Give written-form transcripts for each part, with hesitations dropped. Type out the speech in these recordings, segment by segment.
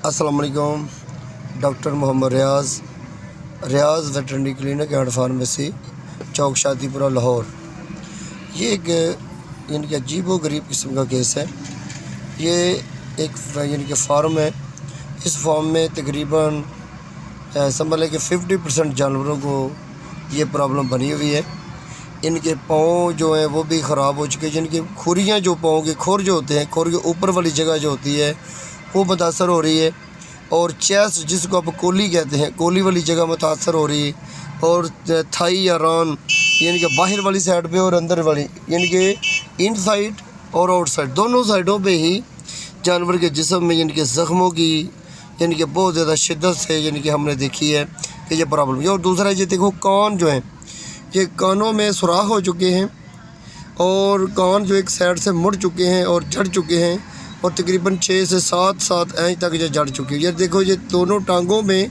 अस्सलाम वालेकुम। Doctor Mohammad Riaz veterinary clinic and pharmacy, Chowk Shadipura, Lahore. ये एक यानी कि अजीब व गरीब किस्म का केस है। ये एक यानी कि फार्म है। इस फार्म में तकरीबन समझ लें कि 50% जानवरों को ये प्रॉब्लम बनी हुई है। इनके पाँव जो हैं वो भी ख़राब हो चुके हैं। जिनकी खुरियाँ जो पाँव के खुर जो होते हैं, खुर के ऊपर वाली जगह जो होती है वो मुतासर हो रही है, और चेस्ट जिसको आप कोली कहते हैं, कोली वाली जगह मुतासर हो रही है, और थाई या रान यानी कि बाहर वाली साइड पे और अंदर वाली यानी कि इन साइड और आउट साइड दोनों साइडों पे ही जानवर के जिस्म में यानी कि ज़ख्मों की यानी कि बहुत ज़्यादा शिद्दत से यानी कि हमने देखी है कि ये प्रॉब्लम है। और दूसरा ये देखो, कान जो है ये कानों में सुराख हो चुके हैं, और कान जो एक साइड से मुड़ चुके हैं और झड़ चुके हैं, और तकरीबन 6 से 7 इंच तक ये झड़ चुके हैं। ये देखो, ये दोनों टांगों में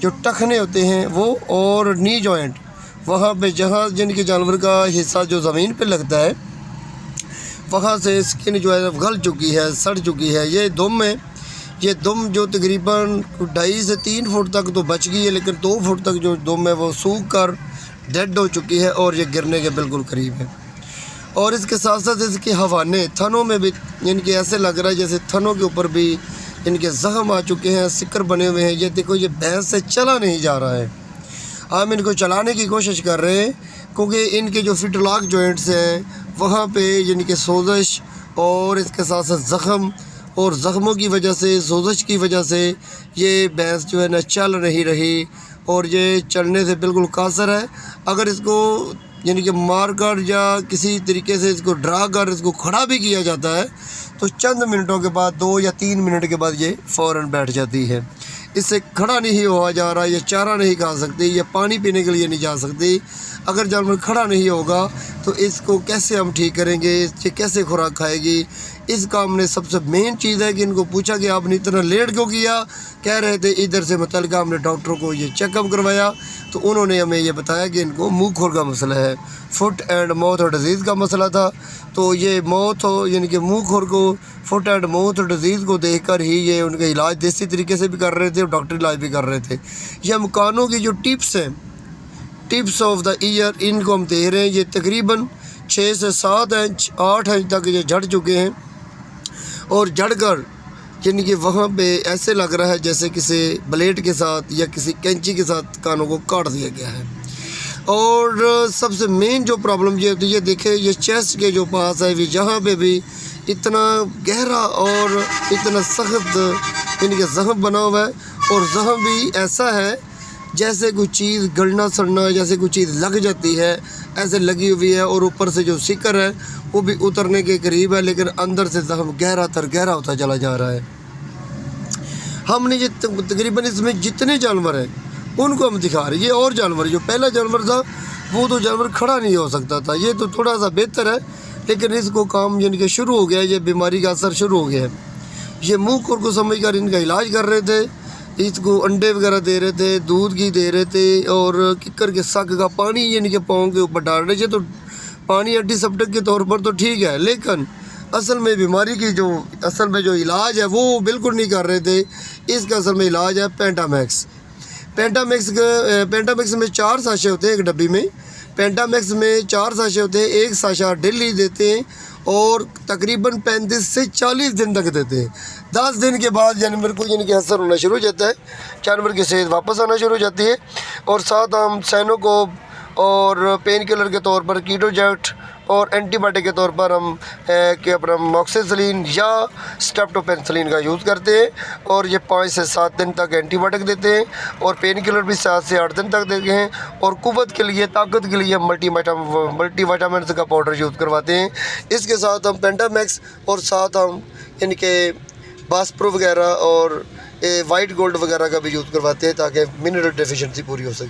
जो टखने होते हैं वो, और नी जॉइंट वहाँ पे जहाँ जिनके जानवर का हिस्सा जो ज़मीन पे लगता है वहाँ से स्किन जो है गल चुकी है, सड़ चुकी है। ये दुम है, ये दुम जो तकरीबन 2.5 से 3 फुट तक तो बच गई है, लेकिन 2 फुट तक जो दुम है वो सूख कर डेड हो चुकी है और ये गिरने के बिल्कुल करीब है। और इसके साथ साथ इसके हवाने थनों में भी इनके ऐसे लग रहा है जैसे थनों के ऊपर भी इनके ज़ख्म आ चुके हैं, सिक्कर बने हुए हैं। ये देखो, ये भैंस से चला नहीं जा रहा है। हम इनको चलाने की कोशिश कर रहे हैं क्योंकि इनके जो फिटलॉक जॉइंट्स हैं वहाँ पे यानी कि सोजिश, और इसके साथ साथ ज़ख्म, और ज़ख्मों की वजह से, सोजिश की वजह से ये भैंस जो है ना चल नहीं रही, और ये चलने से बिल्कुल कासर है। अगर इसको यानी कि मार कर या किसी तरीके से इसको डरा कर इसको खड़ा भी किया जाता है तो चंद मिनटों के बाद, 2 या 3 मिनट के बाद ये फ़ौरन बैठ जाती है। इससे खड़ा नहीं हुआ जा रहा, ये चारा नहीं खा सकती, ये पानी पीने के लिए नहीं जा सकती। अगर जानवर खड़ा नहीं होगा तो इसको कैसे हम ठीक करेंगे, ये कैसे खुराक खाएगी? इस काम ने सबसे मेन चीज़ है कि इनको पूछा कि आपने इतना लेट क्यों किया। कह रहे थे इधर से मतलब हमने डॉक्टरों को ये चेकअप करवाया तो उन्होंने हमें ये बताया कि इनको मुँह खुर का मसला है, फुट एंड माउथ डिजीज़ का मसला था। तो ये माउथ यानी कि मुँह खुर को, फुट एंड माउथ डिजीज़ को देखकर ही ये उनका इलाज देसी तरीके से भी कर रहे थे और डॉक्टरी इलाज भी कर रहे थे। ये हम कानों की जो टिप्स हैं, टिप्स ऑफ द ईयर, इनको हम दे रहे हैं। ये तकरीबन 6 से 7 इंच 8 इंच तक ये झड़ चुके हैं, और झड़कर यानी कि वहाँ पे ऐसे लग रहा है जैसे किसी ब्लेड के साथ या किसी कैंची के साथ कानों को काट दिया गया है। और सबसे मेन जो प्रॉब्लम ये होती है, ये देखें, ये चेस्ट के जो पास है, जहाँ पे भी इतना गहरा और इतना सख्त यानी कि ज़ख्म बना हुआ है, और ज़ख्म भी ऐसा है जैसे कोई चीज़ गलना सड़ना, जैसे कोई चीज़ लग जाती है ऐसे लगी हुई है, और ऊपर से जो सिकर है वो भी उतरने के करीब है, लेकिन अंदर से ज़ख्म गहरा होता चला जा रहा है। हमने ये तकरीबन इसमें जितने जानवर हैं उनको हम दिखा रहे हैं। ये और जानवर, जो पहला जानवर था वो तो जानवर खड़ा नहीं हो सकता था, ये तो थोड़ा सा बेहतर है, लेकिन इसको काम यानी कि शुरू हो गया, ये बीमारी का असर शुरू हो गया है। ये मुँह खुर को समझ कर इनका इलाज कर रहे थे, इसको अंडे वगैरह दे रहे थे, दूध घी दे रहे थे, और किक्कर के सक का पानी यानी कि पाँव के ऊपर डाल रहे थे। तो पानी एंटीसेप्टिक के तौर पर तो ठीक है, लेकिन असल में बीमारी की जो असल में जो इलाज है वो बिल्कुल नहीं कर रहे थे। इसका असल में इलाज है पेंटामैक्स। पेंटामैक्स में 4 साशे होते हैं एक डब्बी में। पेंटामैक्स में 4 साशे होते हैं, एक साशा डेली देते हैं, और तकरीबन 35 से 40 दिन तक देते हैं। 10 दिन के बाद जानवर को यानी कि असर होना शुरू हो जाता है, जानवर की सेहत वापस आना शुरू हो जाती है। और साथ हम साइनोकोब और पेन किलर के तौर पर कीटोजेट और एंटीबायोटिक के तौर पर हम कि अपना मॉक्सिसिलिन या स्ट्रेप्टोपेनिसिलिन का यूज़ करते हैं, और ये 5 से 7 दिन तक एंटीबायोटिक देते हैं, और पेन किलर भी 7 से 8 दिन तक देते हैं, और कुव्वत के लिए, ताकत के लिए मल्टीविटामिन का पाउडर यूज़ करवाते हैं। इसके साथ हम पेंटामैक्स और साथ हम यानी कि बास्प्रो वगैरह और वाइट गोल्ड वगैरह का भी यूज़ करवाते हैं ताकि मिनरल डेफिशिएंसी पूरी हो सके।